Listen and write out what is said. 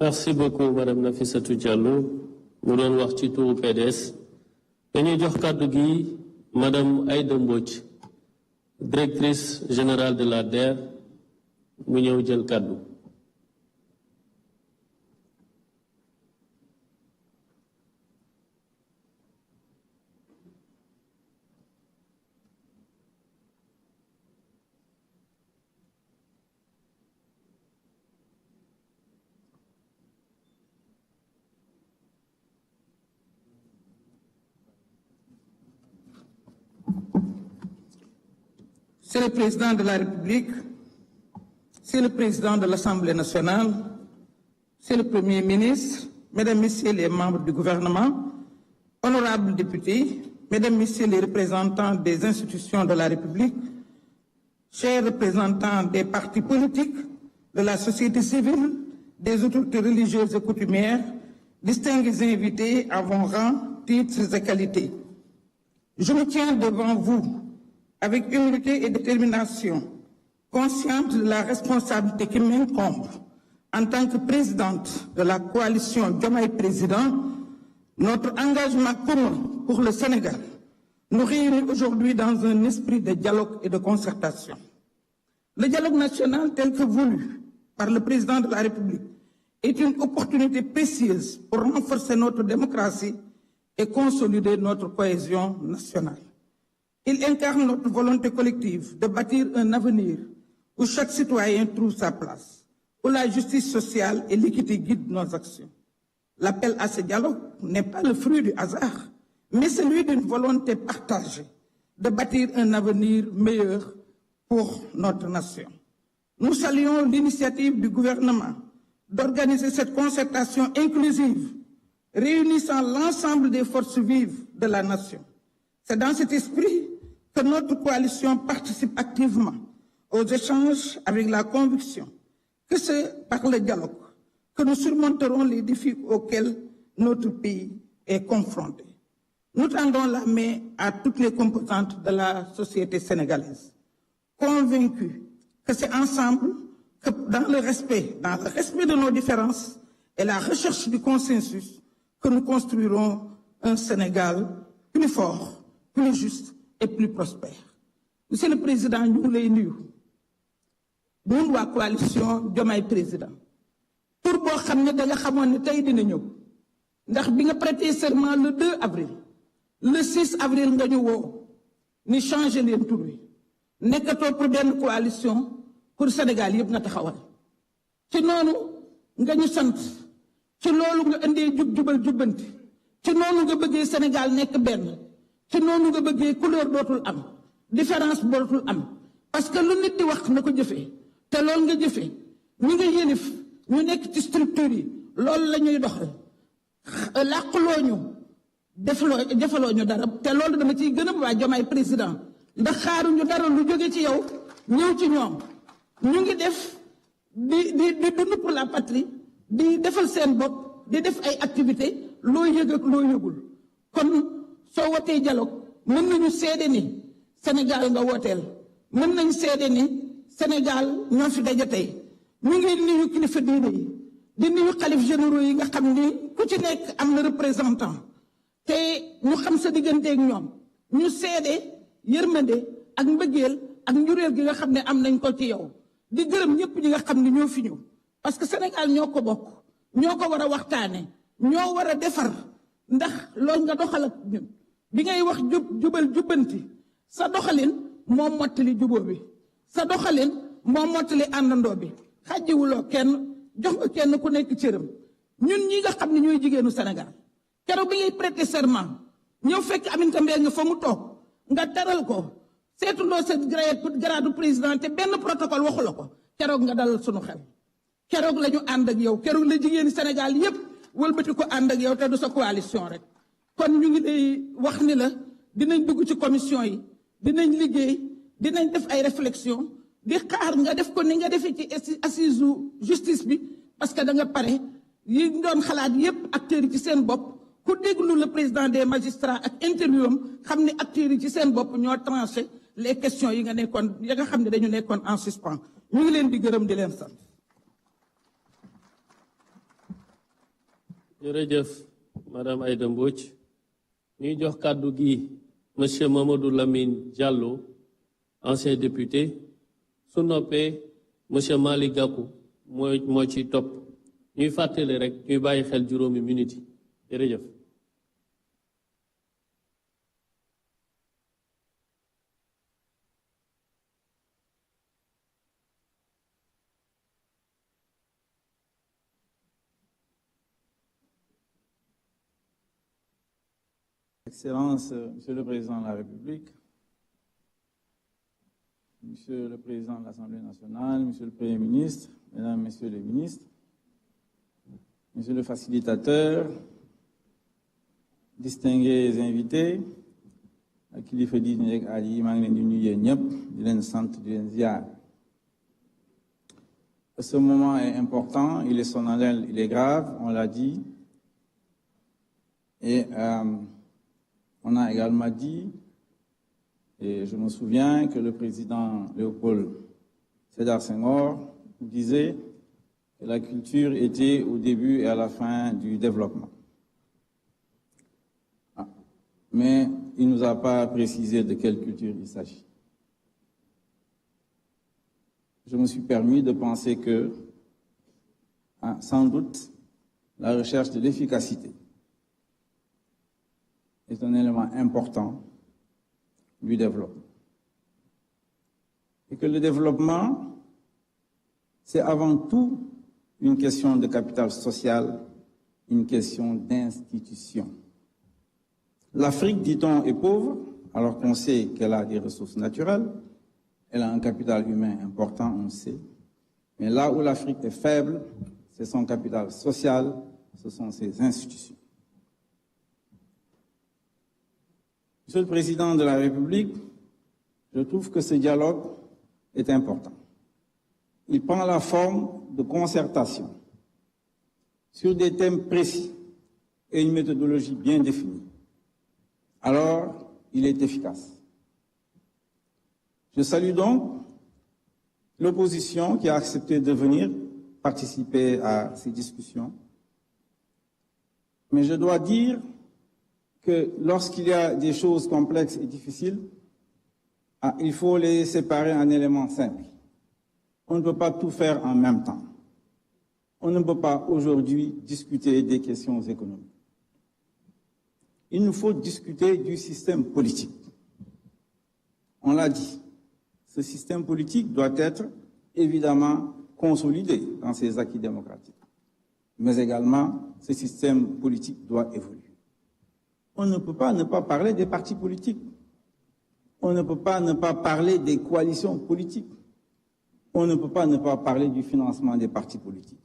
Merci beaucoup Madame Nafissatou Diallo mu doon wax ci turu PDS dañuy jox kàddu gi Madame Aïda Mbodj directrice générale de la DER mu ñëw jël kàddu. C'est le président de la République, c'est le président de l'Assemblée nationale, c'est le Premier ministre, Mesdames, Messieurs les membres du gouvernement, honorables députés, Mesdames, Messieurs les représentants des institutions de la République, chers représentants des partis politiques, de la société civile, des autorités religieuses et coutumières, distingués invités à vos rangs, titres et qualités. Je me tiens devant vous avec humilité et détermination, consciente de la responsabilité qui m'incombe en tant que présidente de la coalition Diomaye Président. Notre engagement commun pour le Sénégal nous réunit aujourd'hui dans un esprit de dialogue et de concertation. Le dialogue national tel que voulu par le président de la République est une opportunité précieuse pour renforcer notre démocratie et consolider notre cohésion nationale. Il incarne notre volonté collective de bâtir un avenir où chaque citoyen trouve sa place, où la justice sociale et l'équité guident nos actions. L'appel à ce dialogue n'est pas le fruit du hasard, mais celui d'une volonté partagée de bâtir un avenir meilleur pour notre nation. Nous saluons l'initiative du gouvernement d'organiser cette concertation inclusive, réunissant l'ensemble des forces vives de la nation. C'est dans cet esprit que notre coalition participe activement aux échanges avec la conviction que c'est par le dialogue que nous surmonterons les défis auxquels notre pays est confronté. Nous tendons la main à toutes les composantes de la société sénégalaise, convaincus que c'est ensemble que dans le respect de nos différences et la recherche du consensus que nous construirons un Sénégal plus fort, plus juste et plus prospère. Monsieur le Président, ñu ngi lay nuyu ñun waa coalition Diomaye Président pour boo xam ne da nga xamoon ne tey dina ñëw ndax bi nga prêté serment le 2 avril le 6 avril nga ñu woo ni changé leen tur wi nekkatoo pour benn coalition pour Sénégal yëpp nga taxawal ci noonu nga ñu sant ci loolu nga indee jubal jubbanti ci noonu nga bëggee Sénégal nekk benn ci noonu nga bëggee couleur dootul am différence dootul am parce que lu nit di wax na ko jëfee te loolu nga jëfee ñi nga yëlif ñu nekk ci structure yi loolu la ñuy doxal làquloo ñu defaloo ñu dara te loolu dama ciy gën a waa Diomaye Président ndax xaaruñu dara lu jóge ci yow ñëw ci ñoom ñu ngi def di dund pour la patrie di defal seen bopp di def ay activités loo yëg ak loo yëgul kon soo wootee dialogue mën nañu seede ni Sénégal nga wooteel mën nañu seede ni Sénégal ñoo fi daje tey ñu ngi nuyu kilifa diine yi di nuyu xalif généraux yi nga xam ni ku ci nekk am na représentant te ñu xam sa digganteeg ñoom ñu seede yërmande ak mbëggeel ak njureel gi nga xam ne am nañ ko ci yow di gërëm ñëpp ñi nga xam ne ñoo fi ñëw parce que Sénégal ñoo ko bokk ñoo ko war a waxtaane ñoo war a defar ndax loolu nga doxal ak ñun bi ngay wax jubal jubbanti sa doxalin moo mottali jubóo bi sa doxalin moo mottali àndandoo bi xàjjiwuloo kenn jox nga kenn ku nekk cëram ñun ñi nga xam ne ñooy jigéenu Sénégal keroog bi ngay prêter serment ñëw fekk Aminata Mbengue nga fa mu toog nga teral ko seetuloo sa grade président te benn protocole waxu la ko keroog nga dalal sunu xel keroog la ñu ànd ak yow keroog la jigéeni Sénégal yépp wëlbati ko ànd ak yow te du sa coalition rek kon ñu ngi lay wax ni la dinañ dugg ci commission yi dinañ liggéey dinañ def ay réflexion di xaar nga def ko ni nga defee ci assise justice bi parce que da nga pare yi doon xalaat yépp acteurs yi ci seen bopp ku déglu le président des magistrats ak interview am xam ne acteurs yi ci seen bopp ñoo tranché les questions yi nga nekkoon ya nga xam ne dañu nekkoon en suspens ñu ngi leen di gërëm di leen sant jërëjëf madame Aïda Mbodj ñuy jox kàddu gi monsieur Mamadou Lamine Diallo ancien député su noppee monsieur Malick Gakou moo ci topp ñuy fàttali rek ñuy bàyyi xel juróomi minute yi jërëjëf. Excellence, Monsieur le Président de la République, Monsieur le Président de l'Assemblée nationale, Monsieur le Premier ministre, Mesdames, Messieurs les ministres, Monsieur le facilitateur, distingués invités, kilifa diine ak aada yi maa ngi leen di nuyu ñëpp di leen sant di leen ziar. Ce moment est important, il est solennel, il est grave, on l'a dit, et on a également dit, et je me souviens que le président Léopold Sédar Senghor disait que la culture était au début et à la fin du développement. Mais il ne nous a pas précisé de quelle culture il s'agit. Je me suis permis de penser que, sans doute, la recherche de l'efficacité est un élément important du développement. Et que le développement, c'est avant tout une question de capital social, une question d'institution. L'Afrique, dit-on, est pauvre, alors qu'on sait qu'elle a des ressources naturelles, elle a un capital humain important, on sait. Mais là où l'Afrique est faible, c'est son capital social, ce sont ses institutions. Monsieur le Président de la République, je trouve que ce dialogue est important. Il prend la forme de concertation sur des thèmes précis et une méthodologie bien définie. Alors, il est efficace. Je salue donc l'opposition qui a accepté de venir participer à ces discussions. Mais je dois dire que lorsqu'il y a des choses complexes et difficiles, il faut les séparer en éléments simples. On ne peut pas tout faire en même temps. On ne peut pas aujourd'hui discuter des questions économiques. Il nous faut discuter du système politique. On l'a dit, ce système politique doit être évidemment consolidé dans ses acquis démocratiques. Mais également, ce système politique doit évoluer. On ne peut pas ne pas parler des partis politiques. On ne peut pas ne pas parler des coalitions politiques. On ne peut pas ne pas parler du financement des partis politiques.